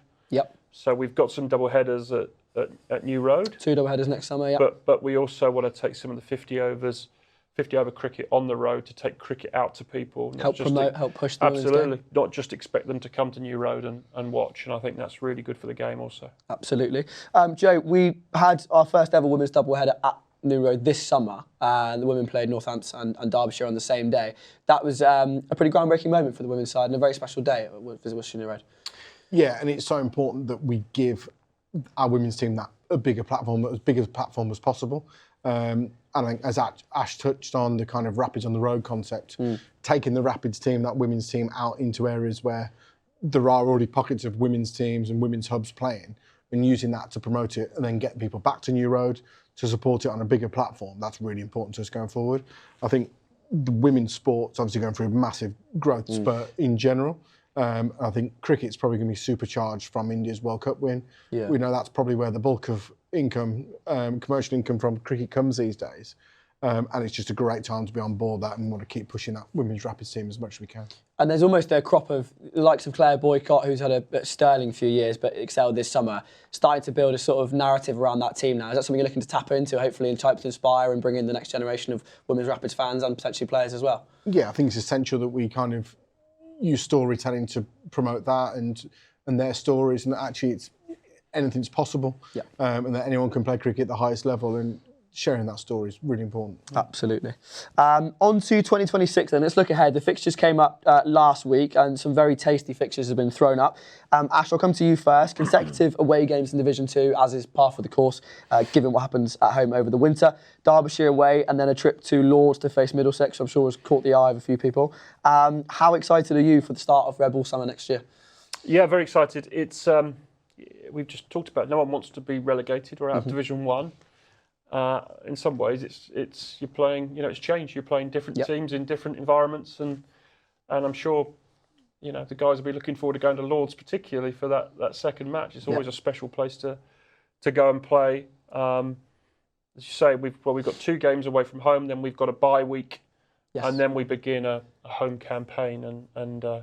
So we've got some double headers at New Road. 2 double headers next summer. But we also want to take some of the 50 over cricket on the road to take cricket out to people. Help promote, help push them. Absolutely. Not just expect them to come to New Road and watch. And I think that's really good for the game also. Absolutely. Joe, we had our first ever women's doubleheader at New Road this summer. The women played Northampton and Derbyshire on the same day. That was a pretty groundbreaking moment for the women's side and a very special day at Visit Worcestershire Road. Yeah, and it's so important that we give our women's team a bigger platform, as big a platform as possible. And I think, as Ash touched on, the kind of Rapids on the road concept, taking the Rapids team, that women's team, out into areas where there are already pockets of women's teams and women's hubs playing, and using that to promote it, and then getting people back to New Road to support it on a bigger platform. That's really important to us going forward. I think the women's sport's obviously going through a massive growth spurt in general. I think cricket's probably going to be supercharged from India's World Cup win. Yeah. We know that's probably where the bulk of income, commercial income from cricket comes these days. And it's just a great time to be on board that, and want to keep pushing that women's Rapids team as much as we can. And there's almost a crop of the likes of Claire Boycott, who's had a sterling few years but excelled this summer, starting to build a sort of narrative around that team now. Is that something you're looking to tap into, hopefully, and type to inspire and bring in the next generation of women's Rapids fans and potentially players as well? Yeah, I think it's essential that we kind of use storytelling to promote that and their stories, and actually anything's possible. Yeah. And that anyone can play cricket at the highest level, and sharing that story is really important. Absolutely. On to 2026 then. Let's look ahead. The fixtures came up last week, and some very tasty fixtures have been thrown up. Ash, I'll come to you first. Consecutive away games in Division 2, as is par for the course, given what happens at home over the winter. Derbyshire away, and then a trip to Lords to face Middlesex, I'm sure has caught the eye of a few people. How excited are you for the start of Rebel summer next year? Yeah, very excited. It's we've just talked about, no one wants to be relegated or out of Division 1. In some ways, it's you're playing. It's changed. You're playing different teams in different environments, and I'm sure, the guys will be looking forward to going to Lords, particularly for that second match. It's always a special place to go and play. As you say, we've got 2 games away from home. Then we've got a bye week, and then we begin a home campaign. And so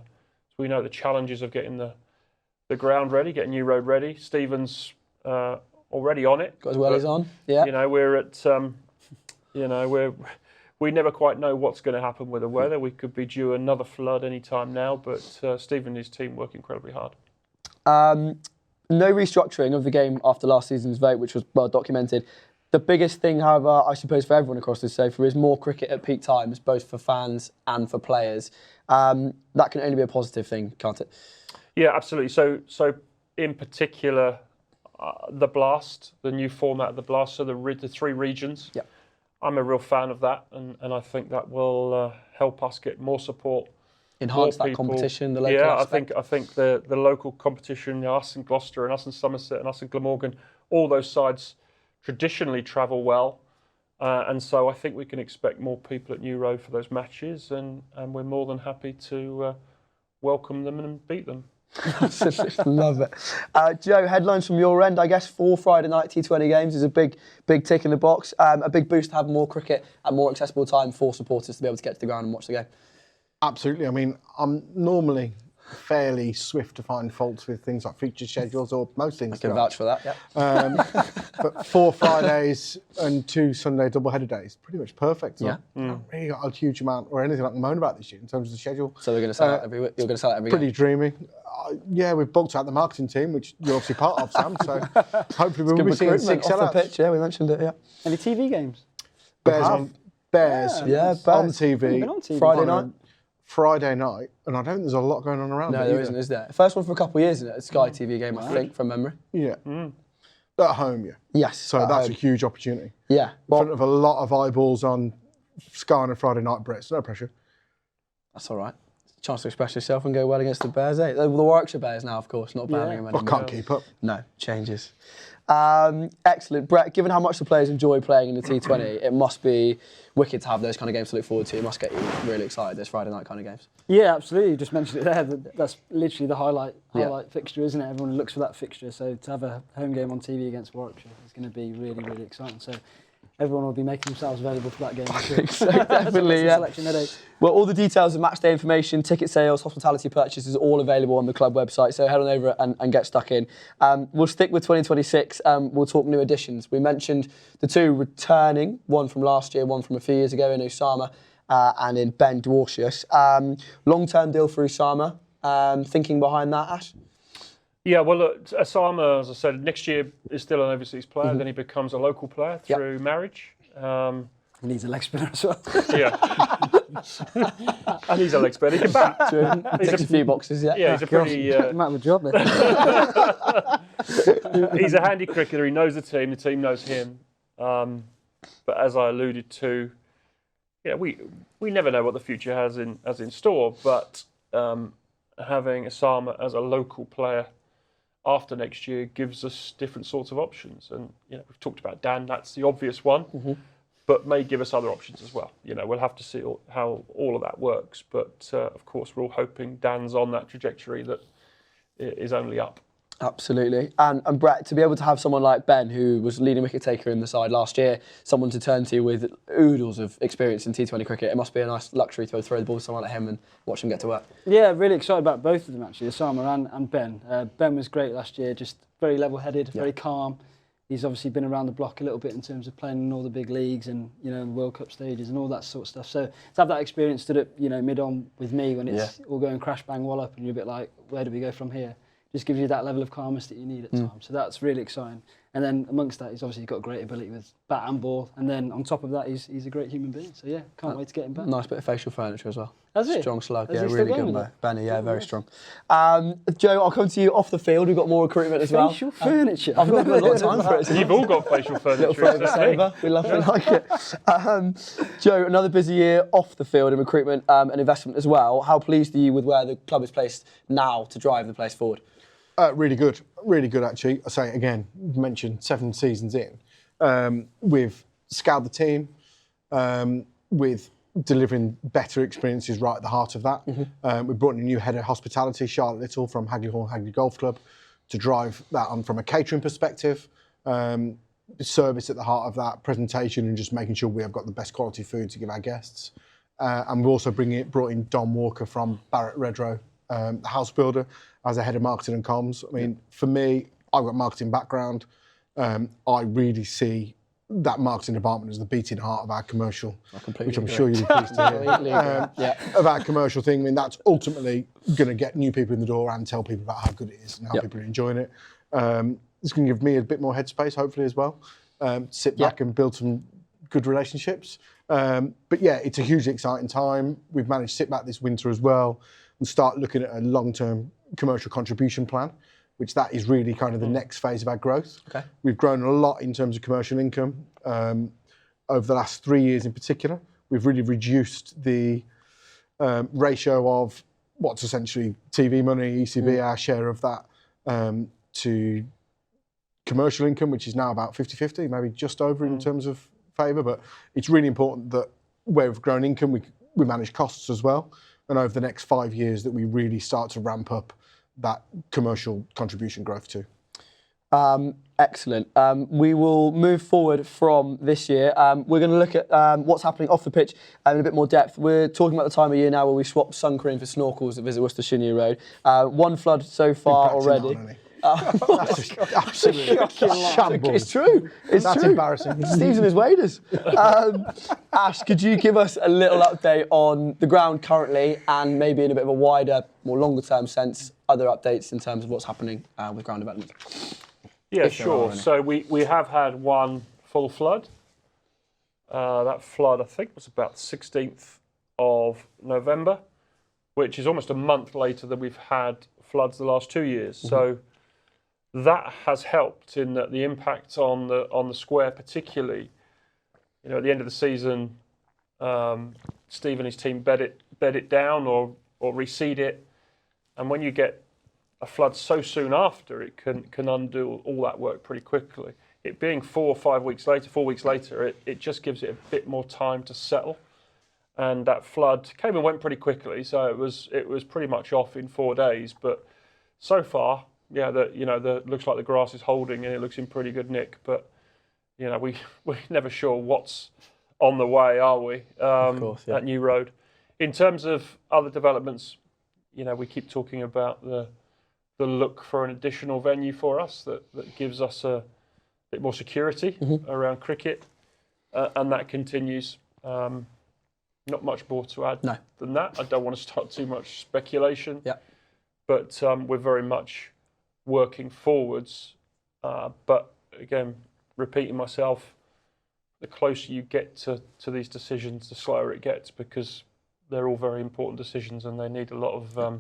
we know the challenges of getting the ground ready, getting New Road ready. Stephen's already on it. Got his wellies on. Yeah. We're at, we never quite know what's going to happen with the weather. We could be due another flood any time now, but Stephen and his team work incredibly hard. No restructuring of the game after last season's vote, which was well documented. The biggest thing, however, I suppose for everyone across this sofa is more cricket at peak times, both for fans and for players. That can only be a positive thing, can't it? Yeah, absolutely. So in particular, the Blast, the new format of the Blast, so the 3 regions. Yeah. I'm a real fan of that, and I think that will help us get more support. Enhance that competition, the local aspect. I think the local competition, us in Gloucester and us in Somerset and us in Glamorgan, all those sides traditionally travel well. And so I think we can expect more people at New Road for those matches, and we're more than happy to welcome them and beat them. Love it. Joe, headlines from your end, I guess 4 Friday night T20 games is a big tick in the box. A big boost to have more cricket at more accessible time for supporters to be able to get to the ground and watch the game. Absolutely. I mean, I'm normally fairly swift to find faults with things like feature schedules or most things. I can vouch for that, yeah. But 4 Fridays and 2 Sunday double-header days, pretty much perfect. Yeah. Not really got a huge amount or anything I can moan about this year in terms of the schedule. So we're going to sell it every week? You're going to sell it every Pretty game? dreamy. Yeah, we've bulked out the marketing team, which you're obviously part of, Sam, so hopefully we'll be seeing 6 sellouts. Off the pitch, yeah, we mentioned it, yeah. Any TV games? Bears on Bears. On TV. On TV. Friday night, and I don't think there's a lot going on around. No, there isn't, is there? First one for a couple of years, isn't it? A Sky TV game, I think, from memory. Yeah. At home, yeah. Yes. So that's a huge opportunity. Yeah. In front of a lot of eyeballs on Sky on a Friday night, Brett, so no pressure. That's all right. Chance to express yourself and go well against the Bears, eh? The Warwickshire Bears now, of course, not Birmingham anymore. I can't keep up. No, changes. Excellent. Brett, given how much the players enjoy playing in the T20, it must be wicked to have those kind of games to look forward to. It must get you really excited, those Friday night kind of games. Yeah, absolutely. You just mentioned it there. That's literally the highlight fixture, isn't it? Everyone looks for that fixture. So to have a home game on TV against Warwickshire is going to be really, really exciting. So everyone will be making themselves available for that game. I think so, definitely, yeah. Well, all the details of match day information, ticket sales, hospitality purchases, all available on the club website. So head on over and get stuck in. We'll stick with 2026. We'll talk new additions. We mentioned the 2 returning, one from last year, one from a few years ago in Osama and in Ben Dwarcius. Long-term deal for Osama. Thinking behind that, Ash? Yeah, well, look, Osama, as I said, next year is still an overseas player. Then he becomes a local player through marriage. He needs a leg spinner as well. Yeah. And he's a leg spinner. He can bat. Ticks a few boxes, yeah. Yeah, he's a pretty... I'm out of a job there. he's a handy cricketer. He knows the team knows him. But as I alluded to, yeah, we never know what the future has in store, but having Osama as a local player after next year gives us different sorts of options. And we've talked about Dan, that's the obvious one, but may give us other options as well. We'll have to see how all of that works. But of course, we're all hoping Dan's on that trajectory that is only up. Absolutely. And Brett, to be able to have someone like Ben, who was leading wicket taker in the side last year, someone to turn to with oodles of experience in T20 cricket, it must be a nice luxury to throw the ball to someone like him and watch him get to work. Yeah, really excited about both of them actually, Osama and Ben. Ben was great last year, just very level-headed, very calm. He's obviously been around the block a little bit in terms of playing in all the big leagues and World Cup stages and all that sort of stuff. So to have that experience stood at mid-on with me when it's all going crash bang wallop and you're a bit like, where do we go from here? Just gives you that level of calmness that you need at times. So that's really exciting. And then amongst that, he's obviously got great ability with bat and ball. And then on top of that, he's a great human being. So yeah, can't wait to get him back. Nice bit of facial furniture as well. Has he? Strong slug, Has yeah, he really still good. going Benny, yeah, very strong. Joe, I'll come to you off the field. We've got more recruitment as well. Facial furniture. I've got a lot of time for it. You've all got facial furniture. Little favour saver. We love it, like it. Joe, another busy year off the field in recruitment and investment as well. How pleased are you with where the club is placed now to drive the place forward? Really good actually. I say it again, you mentioned 7 seasons in. We've scaled the team with delivering better experiences right at the heart of that. We brought in a new head of hospitality, Charlotte Little from Hagley Hall Hagley Golf Club, to drive that on from a catering perspective. Service at the heart of that, presentation, and just making sure we have got the best quality food to give our guests. And we've also brought in Don Walker from Barrett Redrow, the house builder, as a head of marketing and comms. I mean, for me, I've got a marketing background. I really see that marketing department as the beating heart of our commercial, which I'm sure you'll be pleased to hear. Of our commercial thing. I mean, that's ultimately going to get new people in the door and tell people about how good it is and how people are enjoying it. It's going to give me a bit more headspace, hopefully, as well. Sit back and build some good relationships. But yeah, it's a hugely exciting time. We've managed to sit back this winter as well and start looking at a long-term commercial contribution plan, which that is really kind of the next phase of our growth. Okay. We've grown a lot in terms of commercial income over the last 3 years in particular. We've really reduced the ratio of what's essentially TV money, ECB, our share of that, to commercial income, which is now about 50-50, maybe just over in terms of favour. But it's really important that where we've grown income, we manage costs as well. And over the next 5 years that we really start to ramp up that commercial contribution growth too. Excellent. We will move forward from this year. We're going to look at what's happening off the pitch in a bit more depth. We're talking about the time of year now where we swap sun cream for snorkels at Visit Worcestershire Road. 1 flood so far already. That's absolutely shambles. It's true. That's embarrassing. Steve's and his waders. Ash, could you give us a little update on the ground currently and maybe in a bit of a wider, more longer term sense, other updates in terms of what's happening with ground development? Yeah, sure. So we have had 1 full flood. That flood, I think, was about the 16th of November, which is almost a month later than we've had floods the last 2 years. So that has helped in that the impact on the square, particularly, at the end of the season, Steve and his team bed it down or reseed it, and when you get a flood so soon after, it can undo all that work pretty quickly. It being 4 weeks later, it just gives it a bit more time to settle. And that flood came and went pretty quickly, so it was pretty much off in 4 days. But so far, looks like the grass is holding and it looks in pretty good nick. But we're never sure what's on the way, are we? Of course, yeah. At New Road. In terms of other developments, we keep talking about the look for an additional venue for us that gives us a bit more security around cricket, and that continues. Not much more to add than that. I don't want to start too much speculation. Yeah. But we're very much working forwards. But again, repeating myself, the closer you get to these decisions, the slower it gets, because they're all very important decisions and they need a lot of, a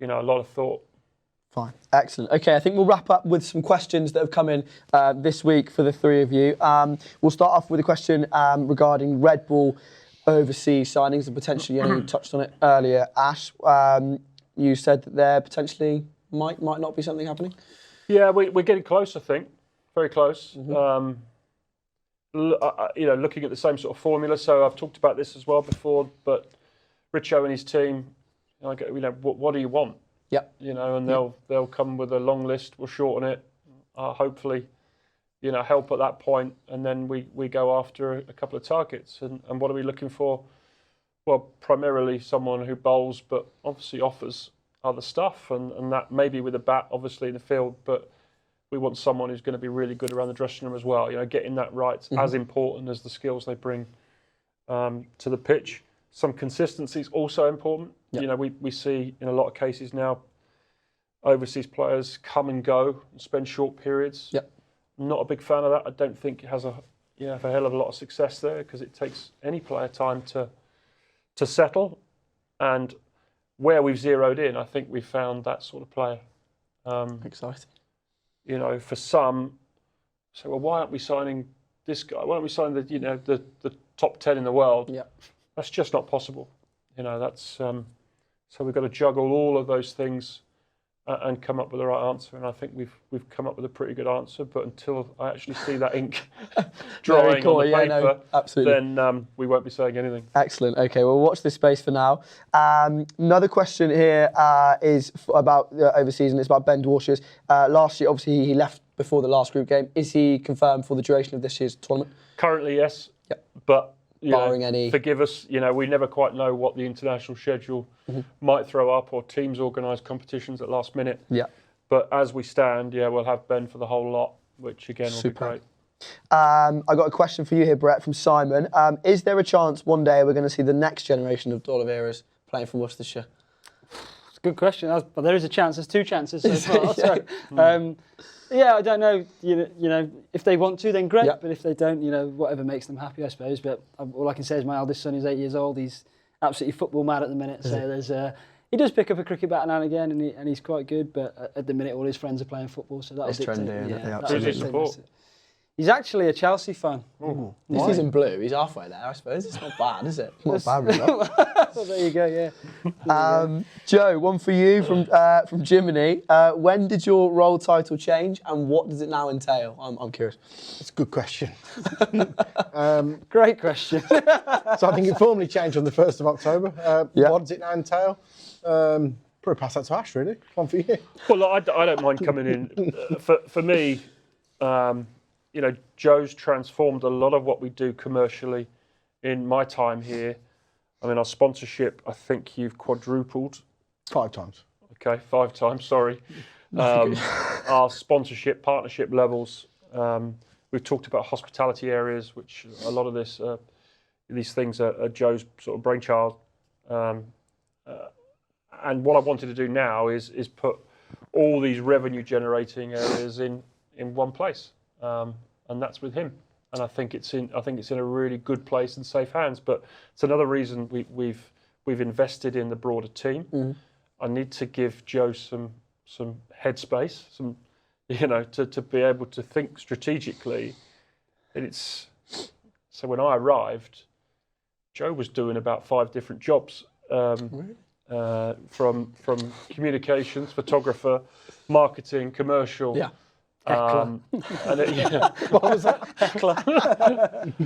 lot of thought. Fine. Excellent. Okay, I think we'll wrap up with some questions that have come in this week for the three of you. We'll start off with a question regarding Red Bull overseas signings and potentially, you touched on it earlier, Ash. You said that there potentially might not be something happening. Yeah, we're getting close, I think. Very close. Looking at the same sort of formula. So I've talked about this as well before, but Richo and his team, what do you want? Yep. And they'll come with a long list. We'll shorten it. Hopefully, help at that point, and then we go after a couple of targets. And what are we looking for? Well, primarily someone who bowls, but obviously offers other stuff, and that maybe with a bat, obviously in the field, but we want someone who's going to be really good around the dressing room as well. Getting that right is as important as the skills they bring to the pitch. Some consistency is also important. Yep. We see in a lot of cases now overseas players come and go and spend short periods. Yep. Not a big fan of that. I don't think it has a hell of a lot of success there, because it takes any player time to settle. And where we've zeroed in, I think we've found that sort of player. Exciting. For some, say, well, why aren't we signing this guy? Why aren't we signing the top 10 in the world? Yeah. That's just not possible. That's so we've got to juggle all of those things and come up with the right answer. And I think we've come up with a pretty good answer. But until I actually see that ink drying on the paper, then we won't be saying anything. Excellent. Okay, well, watch this space for now. Another question here is about overseas, and it's about Ben Dwarshuis. Last year, obviously, he left before the last group game. Is he confirmed for the duration of this year's tournament? Currently, yes. Yep. But barring any... Forgive us, we never quite know what the international schedule might throw up, or teams organise competitions at last minute. Yeah. But as we stand, we'll have Ben for the whole lot, which again will be great. I got a question for you here, Brett, from Simon. Is there a chance one day we're going to see the next generation of D'Oliveira's playing for Worcestershire? It's a good question. But there is a chance. There's two chances so far. So, I don't know. If they want to, then great. Yep. But if they don't, whatever makes them happy, I suppose. But all I can say is my eldest son is 8 years old. He's absolutely football mad at the minute. So there's he does pick up a cricket bat now and again, and he's quite good. But at the minute, all his friends are playing football, so that'll dictate. Who's his support? He's actually a Chelsea fan. This is in blue. He's halfway there, I suppose. It's not bad, is it? Not bad, result. Well, there you go. Yeah. Joe, one for you from Jiminy. When did your role title change, and what does it now entail? I'm curious. That's a good question. Great question. So I think it formally changed on the 1st of October. What does it now entail? Probably pass that to Ash, really. One for you. Well, I don't mind coming in. For me, Joe's transformed a lot of what we do commercially in my time here. I mean, our sponsorship, I think you've quadrupled. 5 times. Okay, 5 times, sorry. Our sponsorship, partnership levels. We've talked about hospitality areas, which a lot of these things are Joe's sort of brainchild. And what I wanted to do now is put all these revenue generating areas in one place. And that's with him, and I think it's in a really good place and safe hands. But it's another reason we've invested in the broader team. I need to give Joe some headspace, to be able to think strategically. And so when I arrived, Joe was doing about 5 different jobs, from communications, photographer, marketing, commercial. Yeah. What was that? Heckler.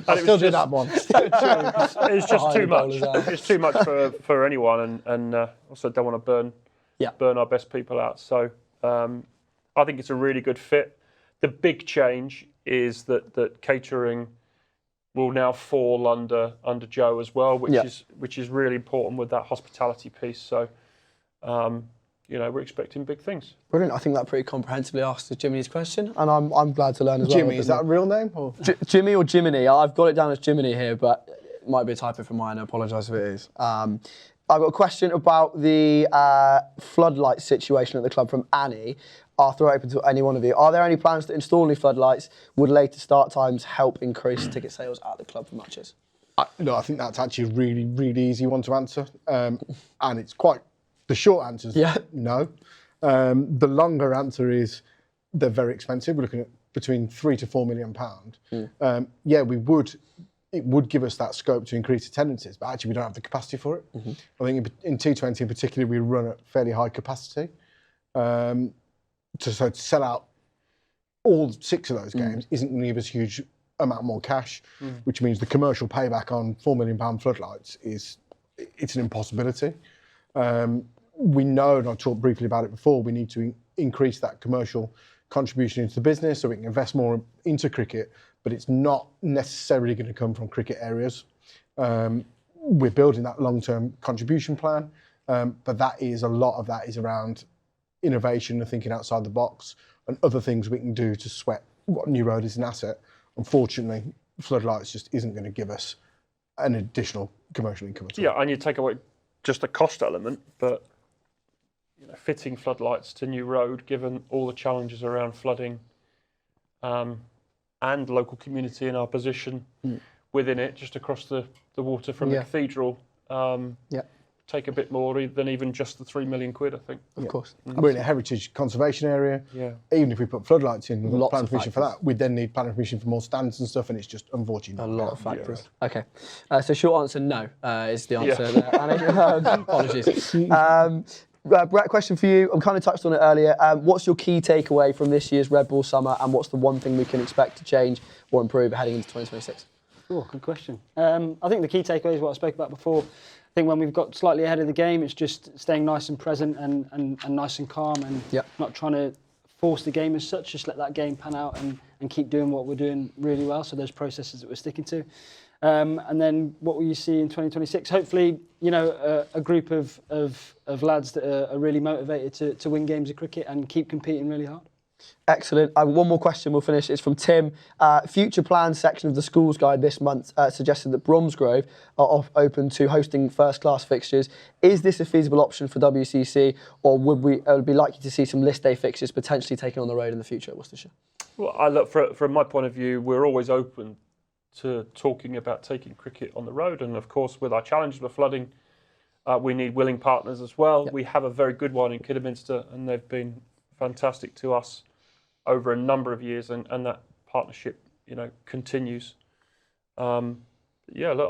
I still do that one. It's just too much. It's too much for anyone, and also don't want to burn our best people out. So I think it's a really good fit. The big change is that catering will now fall under Joe as well, which is really important with that hospitality piece. So. We're expecting big things. Brilliant. I think that pretty comprehensively answers Jimmy's question, and I'm glad to learn as well. Jimmy, is that a real name? Or? Jimmy or Jiminy? I've got it down as Jiminy here, but it might be a typo from mine. I apologise if it is. I've got a question about the floodlight situation at the club from Annie. I'll throw it open to any one of you. Are there any plans to install new floodlights? Would later start times help increase ticket sales at the club for matches? No, I think that's actually a really, really easy one to answer. And it's quite, the short answer is no. The longer answer is they're very expensive. We're looking at between £3 to £4 million. It would give us that scope to increase attendances, but actually we don't have the capacity for it. I think in T20 in particular, we run at fairly high capacity. So to sell out all 6 of those games isn't going to give us a huge amount more cash, which means the commercial payback on £4 million floodlights it's an impossibility. We know, and I've talked briefly about it before, we need to increase that commercial contribution into the business so we can invest more into cricket, but it's not necessarily going to come from cricket areas. We're building that long-term contribution plan, but a lot of that is around innovation and thinking outside the box and other things we can do to sweat what New Road is an asset. Unfortunately, floodlights just isn't going to give us an additional commercial income at all. Yeah, and you take away just the cost element, but fitting floodlights to New Road, given all the challenges around flooding and local community in our position within it, just across the water from the cathedral, take a bit more than even just the £3 million, I think. Of course. We're in a heritage conservation area. Even if we put floodlights in, we've got planning permission for that. We'd then need planning permission for more stands and stuff, and it's just unfortunate. A lot of factors. Okay. So short answer, no, is the answer there, Annie. Apologies. Brett, question for you. I kind of touched on it earlier. What's your key takeaway from this year's Red Bull summer, and what's the one thing we can expect to change or improve heading into 2026? Oh, good question. I think the key takeaway is what I spoke about before. I think when we've got slightly ahead of the game, it's just staying nice and present and nice and calm and not trying to force the game as such. Just let that game pan out and keep doing what we're doing really well. So those processes that we're sticking to. And then what will you see in 2026? Hopefully, a group of lads that are really motivated to win games of cricket and keep competing really hard. Excellent. One more question, we'll finish. It's from Tim. Future plans section of the Schools Guide this month suggested that Bromsgrove are open to hosting first-class fixtures. Is this a feasible option for WCC, or would we be likely to see some list day fixtures potentially taken on the road in the future at Worcestershire? Well, I look from my point of view, we're always open to talking about taking cricket on the road, and of course with our challenges with flooding, we need willing partners as well. We have a very good one in Kidderminster, and they've been fantastic to us over a number of years, and that partnership continues. Look,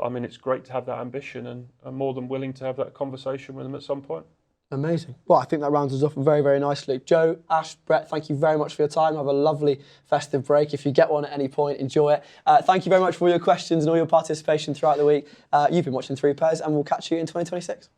I mean, it's great to have that ambition, and I'm more than willing to have that conversation with them at some point. Amazing. Well, I think that rounds us off very, very nicely. Joe, Ash, Brett, thank you very much for your time. Have a lovely festive break. If you get one at any point, enjoy it. Thank you very much for all your questions and all your participation throughout the week. You've been watching 3 Pairs, and we'll catch you in 2026.